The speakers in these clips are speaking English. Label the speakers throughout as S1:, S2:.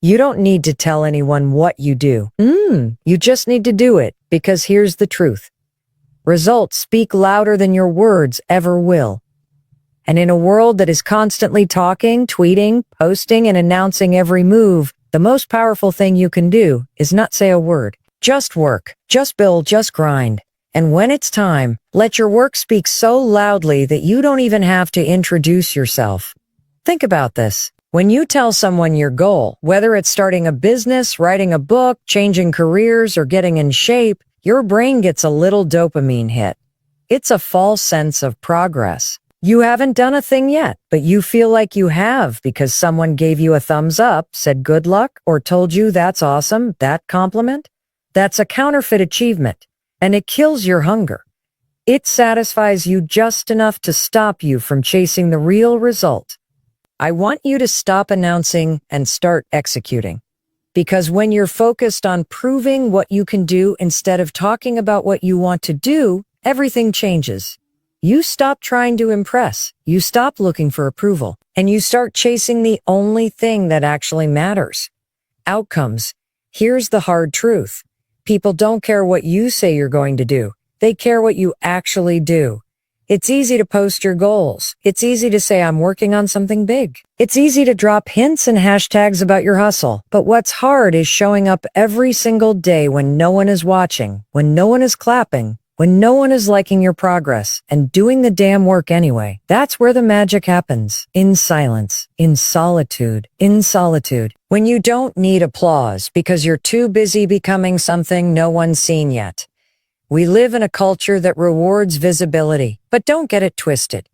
S1: You don't need to tell anyone what you do. You just need to do it, because here's the truth. Results speak louder than your words ever will. And in a world that is constantly talking, tweeting, posting, and announcing every move, the most powerful thing you can do is not say a word. Just work, just build, just grind. And when it's time, let your work speak so loudly that you don't even have to introduce yourself. Think about this. When you tell someone your goal, whether it's starting a business, writing a book, changing careers, or getting in shape, your brain gets a little dopamine hit. It's a false sense of progress. You haven't done a thing yet, but you feel like you have because someone gave you a thumbs up, said good luck, or told you that's awesome, that compliment. That's a counterfeit achievement, and it kills your hunger. It satisfies you just enough to stop you from chasing the real result. I want you to stop announcing and start executing. Because when you're focused on proving what you can do instead of talking about what you want to do, everything changes. You stop trying to impress, you stop looking for approval, and you start chasing the only thing that actually matters. Outcomes. Here's the hard truth. People don't care what you say you're going to do. They care what you actually do. It's easy to post your goals. It's easy to say I'm working on something big. It's easy to drop hints and hashtags about your hustle. But what's hard is showing up every single day when no one is watching, when no one is clapping, when no one is liking your progress, and doing the damn work anyway. That's where the magic happens. In silence, in solitude, in solitude. When you don't need applause because you're too busy becoming something no one's seen yet. We live in a culture that rewards visibility, but don't get it twisted.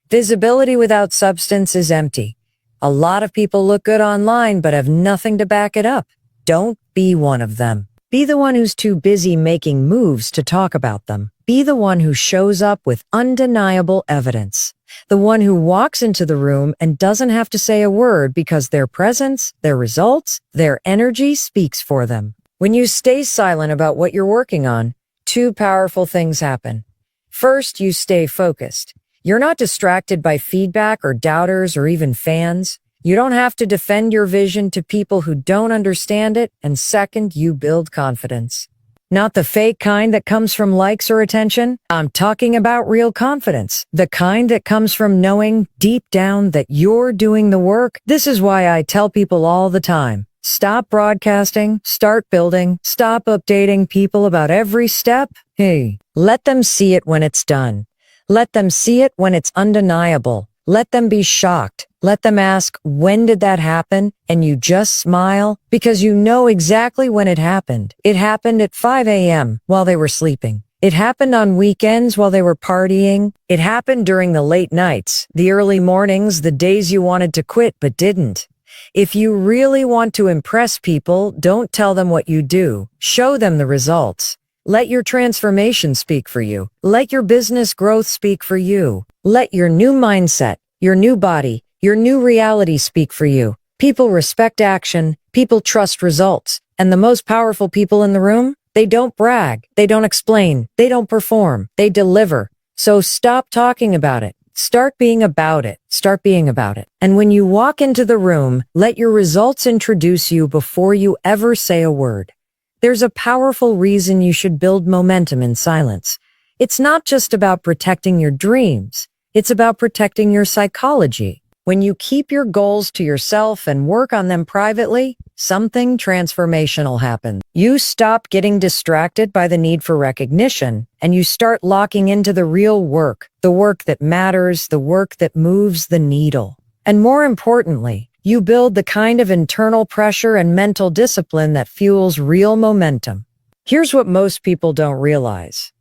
S1: Visibility without substance is empty. A lot of people look good online but have nothing to back it up. Don't be one of them. Be the one who's too busy making moves to talk about them. Be the one who shows up with undeniable evidence. The one who walks into the room and doesn't have to say a word because their presence, their results, their energy speaks for them. When you stay silent about what you're working on, two powerful things happen. First, you stay focused. You're not distracted by feedback or doubters or even fans. You don't have to defend your vision to people who don't understand it. And second, you build confidence. Not the fake kind that comes from likes or attention. I'm talking about real confidence. The kind that comes from knowing deep down that you're doing the work. This is why I tell people all the time. Stop broadcasting, start building, stop updating people about every step. Hey, let them see it when it's done. Let them see it when it's undeniable. Let them be shocked. Let them ask, when did that happen? And you just smile because you know exactly when it happened. It happened at 5 a.m. while they were sleeping. It happened on weekends while they were partying. It happened during the late nights, the early mornings, the days you wanted to quit but didn't. If you really want to impress people, don't tell them what you do. Show them the results. Let your transformation speak for you. Let your business growth speak for you. Let your new mindset, your new body, your new reality speak for you. People respect action. People trust results. And the most powerful people in the room, they don't brag. They don't explain. They don't perform. They deliver. So stop talking about it. Start being about it. Start being about it. And when you walk into the room, let your results introduce you before you ever say a word. There's a powerful reason you should build momentum in silence. It's not just about protecting your dreams. It's about protecting your psychology. When you keep your goals to yourself and work on them privately, something transformational happens. You stop getting distracted by the need for recognition, and you start locking into the real work, the work that matters, the work that moves the needle. And more importantly, you build the kind of internal pressure and mental discipline that fuels real momentum. Here's what most people don't realize.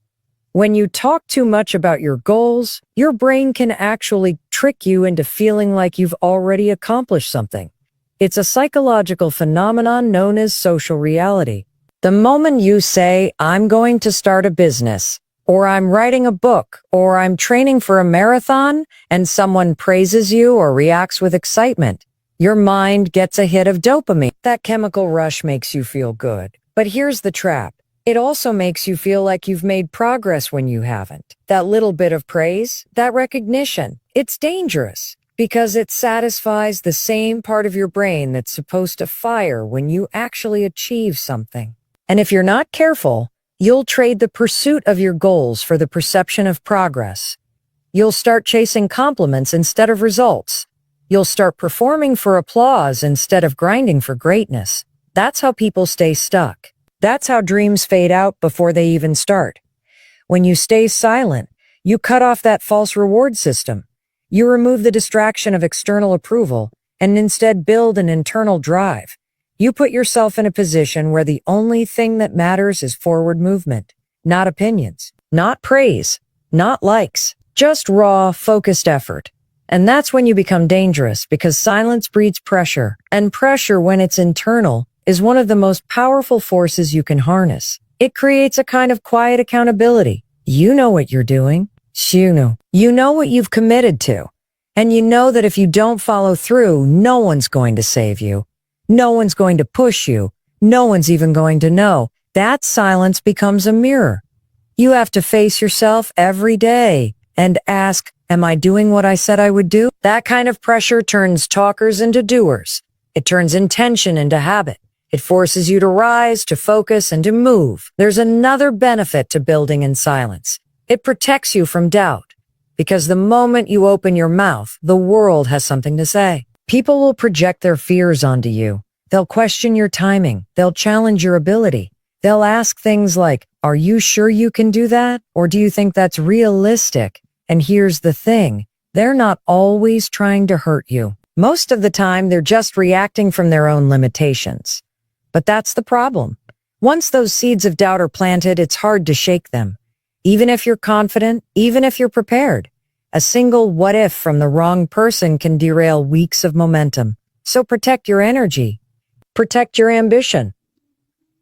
S1: When you talk too much about your goals, your brain can actually trick you into feeling like you've already accomplished something. It's a psychological phenomenon known as social reality. The moment you say, I'm going to start a business, or I'm writing a book, or I'm training for a marathon, and someone praises you or reacts with excitement, your mind gets a hit of dopamine. That chemical rush makes you feel good. But here's the trap. It also makes you feel like you've made progress when you haven't. That little bit of praise, that recognition, it's dangerous. Because it satisfies the same part of your brain that's supposed to fire when you actually achieve something. And if you're not careful, you'll trade the pursuit of your goals for the perception of progress. You'll start chasing compliments instead of results. You'll start performing for applause instead of grinding for greatness. That's how people stay stuck. That's how dreams fade out before they even start. When you stay silent, you cut off that false reward system. You remove the distraction of external approval and instead build an internal drive. You put yourself in a position where the only thing that matters is forward movement, not opinions, not praise, not likes, just raw, focused effort. And that's when you become dangerous, because silence breeds pressure, and pressure, when it's internal, is one of the most powerful forces you can harness. It creates a kind of quiet accountability. You know what you're doing. You know what you've committed to. And you know that if you don't follow through, no one's going to save you. No one's going to push you. No one's even going to know. That silence becomes a mirror. You have to face yourself every day and ask, am I doing what I said I would do? That kind of pressure turns talkers into doers. It turns intention into habit. It forces you to rise, to focus, and to move. There's another benefit to building in silence. It protects you from doubt, because the moment you open your mouth, the world has something to say. People will project their fears onto you. They'll question your timing. They'll challenge your ability. They'll ask things like, are you sure you can do that? Or do you think that's realistic? And here's the thing, they're not always trying to hurt you. Most of the time, they're just reacting from their own limitations. But that's the problem. Once those seeds of doubt are planted, it's hard to shake them. Even if you're confident, even if you're prepared, a single what if from the wrong person can derail weeks of momentum. So protect your energy. Protect your ambition.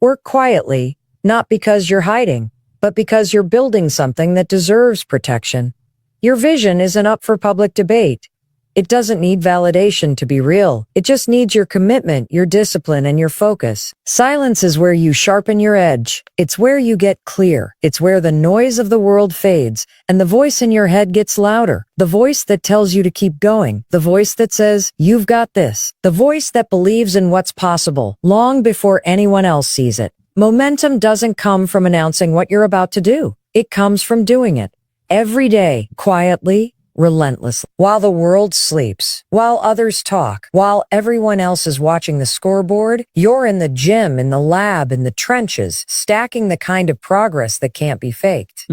S1: Work quietly, not because you're hiding, but because you're building something that deserves protection. Your vision isn't up for public debate. It doesn't need validation to be real. It just needs your commitment, your discipline, and your focus. Silence is where you sharpen your edge. It's where you get clear. It's where the noise of the world fades and the voice in your head gets louder. The voice that tells you to keep going. The voice that says, you've got this. The voice that believes in what's possible long before anyone else sees it. Momentum doesn't come from announcing what you're about to do. It comes from doing it. Every day, quietly, relentlessly. While the world sleeps, while others talk, while everyone else is watching the scoreboard, you're in the gym, in the lab, in the trenches, stacking the kind of progress that can't be faked.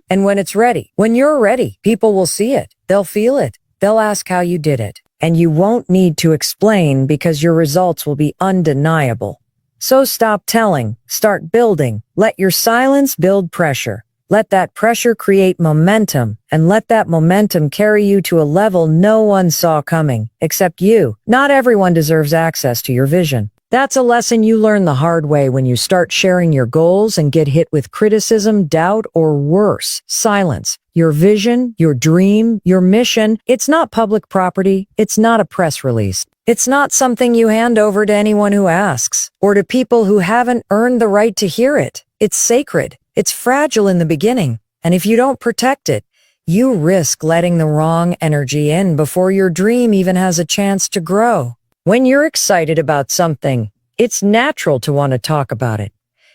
S1: And when it's ready, when you're ready, people will see it. They'll feel it. They'll ask how you did it. And you won't need to explain, because your results will be undeniable. So stop telling, start building. Let your silence build pressure. Let that pressure create momentum, and let that momentum carry you to a level no one saw coming, except you. Not everyone deserves access to your vision. That's a lesson you learn the hard way when you start sharing your goals and get hit with criticism, doubt, or worse, silence. Your vision, your dream, your mission, it's not public property. It's not a press release. It's not something you hand over to anyone who asks, or to people who haven't earned the right to hear it. It's sacred. It's fragile in the beginning, and if you don't protect it, you risk letting the wrong energy in before your dream even has a chance to grow. When you're excited about something, it's natural to want to talk about it.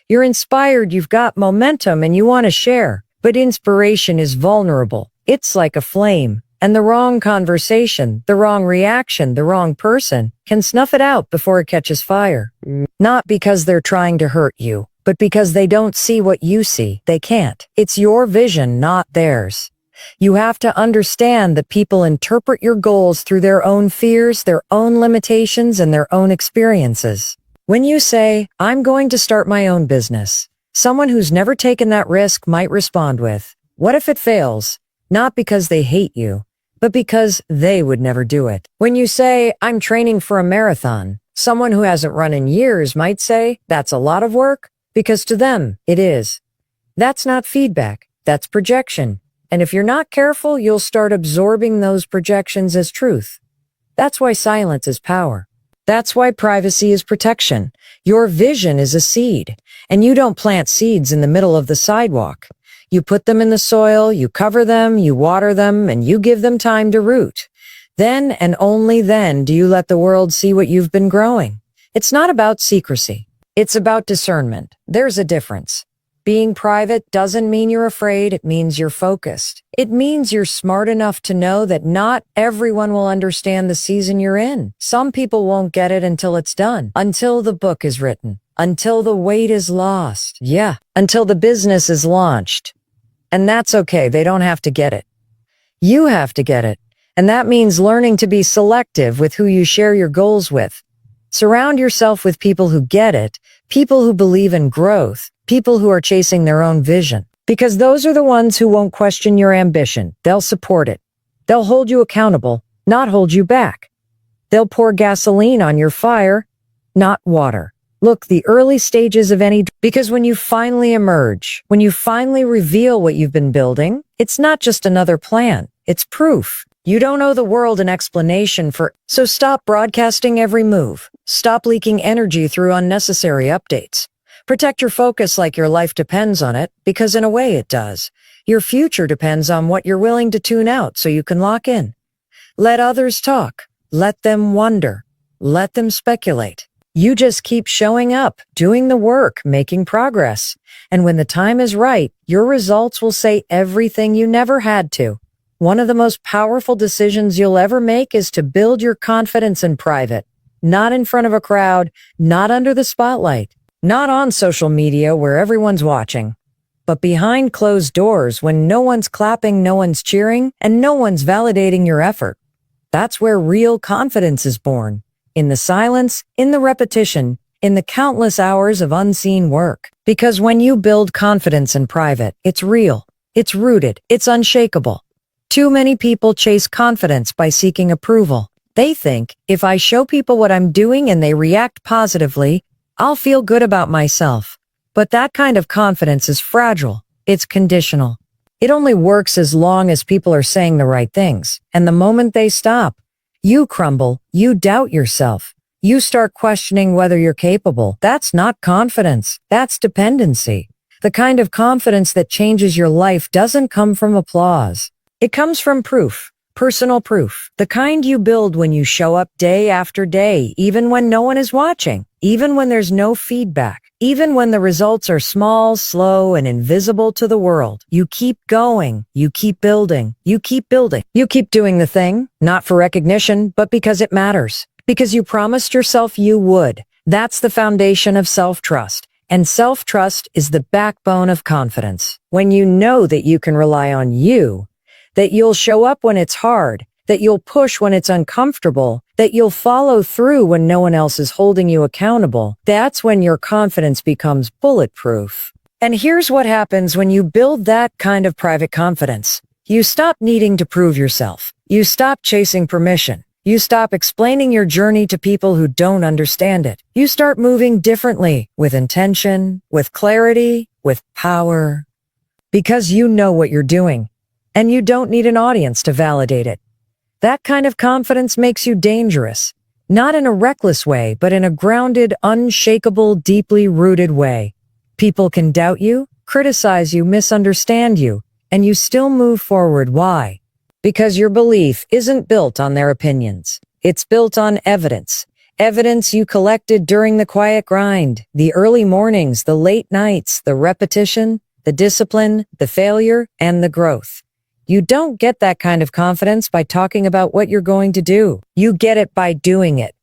S1: You're inspired, you've got momentum, and you want to share. But inspiration is vulnerable. It's like a flame, and the wrong conversation, the wrong reaction, the wrong person can snuff it out before it catches fire. Not because they're trying to hurt you, but because they don't see what you see. They can't. It's your vision, not theirs. You have to understand that people interpret your goals through their own fears, their own limitations, and their own experiences. When you say, I'm going to start my own business, someone who's never taken that risk might respond with, what if it fails? Not because they hate you, but because they would never do it. When you say, I'm training for a marathon, someone who hasn't run in years might say, that's a lot of work. Because to them, it is. That's not feedback. That's projection. And if you're not careful, you'll start absorbing those projections as truth. That's why silence is power. That's why privacy is protection. Your vision is a seed, and you don't plant seeds in the middle of the sidewalk. You put them in the soil, you cover them, you water them, and you give them time to root. Then and only then do you let the world see what you've been growing. It's not about secrecy. It's about discernment. There's a difference. Being private doesn't mean you're afraid. It means you're focused. It means you're smart enough to know that not everyone will understand the season you're in. Some people won't get it until it's done, until the book is written, until the weight is lost. Yeah, until the business is launched. And that's okay. They don't have to get it. You have to get it. And that means learning to be selective with who you share your goals with. Surround yourself with people who get it, people who believe in growth, people who are chasing their own vision. Because those are the ones who won't question your ambition. They'll support it. They'll hold you accountable, not hold you back. They'll pour gasoline on your fire, not water. Look, the early stages of because when you finally emerge, when you finally reveal what you've been building, it's not just another plan. It's proof. You don't owe the world an explanation so stop broadcasting every move. Stop leaking energy through unnecessary updates. Protect your focus like your life depends on it, because in a way it does. Your future depends on what you're willing to tune out so you can lock in. Let others talk. Let them wonder. Let them speculate. You just keep showing up, doing the work, making progress. And when the time is right, your results will say everything you never had to. One of the most powerful decisions you'll ever make is to build your confidence in private, not in front of a crowd, not under the spotlight, not on social media where everyone's watching, but behind closed doors when no one's clapping, no one's cheering, and no one's validating your effort. That's where real confidence is born. In the silence, in the repetition, in the countless hours of unseen work. Because when you build confidence in private, it's real, it's rooted, it's unshakable. Too many people chase confidence by seeking approval. They think, if I show people what I'm doing and they react positively, I'll feel good about myself. But that kind of confidence is fragile. It's conditional. It only works as long as people are saying the right things. And the moment they stop, you crumble, you doubt yourself. You start questioning whether you're capable. That's not confidence. That's dependency. The kind of confidence that changes your life doesn't come from applause. It comes from proof, personal proof, the kind you build when you show up day after day, even when no one is watching, even when there's no feedback, even when the results are small, slow, and invisible to the world. You keep going, you keep building, you keep building. You keep doing the thing, not for recognition, but because it matters, because you promised yourself you would. That's the foundation of self-trust. And self-trust is the backbone of confidence. When you know that you can rely on you, that you'll show up when it's hard, that you'll push when it's uncomfortable, that you'll follow through when no one else is holding you accountable, that's when your confidence becomes bulletproof. And here's what happens when you build that kind of private confidence. You stop needing to prove yourself. You stop chasing permission. You stop explaining your journey to people who don't understand it. You start moving differently, with intention, with clarity, with power. Because you know what you're doing. And you don't need an audience to validate it. That kind of confidence makes you dangerous, not in a reckless way, but in a grounded, unshakable, deeply rooted way. People can doubt you, criticize you, misunderstand you, and you still move forward. Why? Because your belief isn't built on their opinions. It's built on evidence. Evidence you collected during the quiet grind, the early mornings, the late nights, the repetition, the discipline, the failure, and the growth. You don't get that kind of confidence by talking about what you're going to do. You get it by doing it,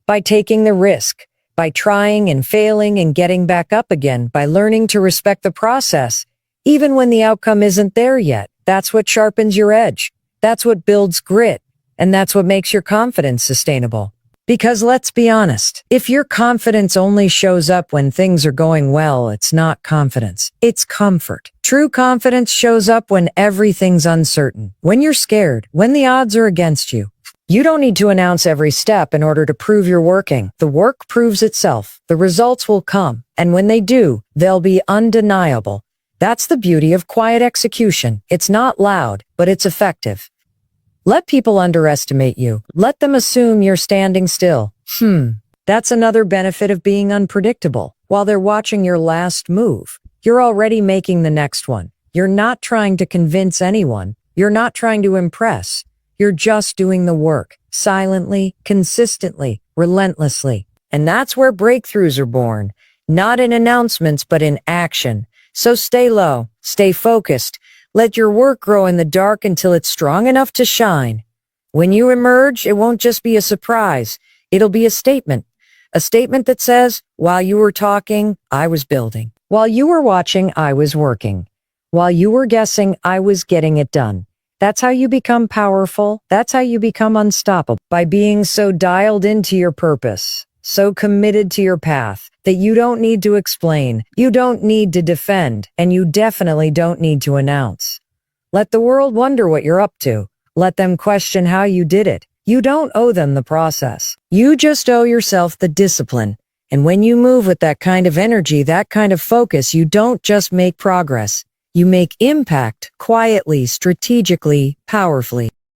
S1: by taking the risk, by trying and failing and getting back up again, by learning to respect the process, even when the outcome isn't there yet. That's what sharpens your edge. That's what builds grit. And that's what makes your confidence sustainable. Because let's be honest, if your confidence only shows up when things are going well, it's not confidence. It's comfort. True confidence shows up when everything's uncertain, when you're scared, when the odds are against you. You don't need to announce every step in order to prove you're working. The work proves itself. The results will come. And when they do, they'll be undeniable. That's the beauty of quiet execution. It's not loud, but it's effective. Let people underestimate you. Let them assume you're standing still. That's another benefit of being unpredictable. While they're watching your last move, you're already making the next one. You're not trying to convince anyone. You're not trying to impress. You're just doing the work, silently, consistently, relentlessly. And that's where breakthroughs are born, not in announcements, but in action. So stay low, stay focused, let your work grow in the dark until it's strong enough to shine. When you emerge, it won't just be a surprise. It'll be a statement. A statement that says, while you were talking, I was building. While you were watching, I was working. While you were guessing, I was getting it done. That's how you become powerful. That's how you become unstoppable. By being so dialed into your purpose, so committed to your path, that you don't need to explain, you don't need to defend, and you definitely don't need to announce. Let the world wonder what you're up to. Let them question how you did it. You don't owe them the process. You just owe yourself the discipline. And when you move with that kind of energy, that kind of focus, you don't just make progress. You make impact quietly, strategically, powerfully.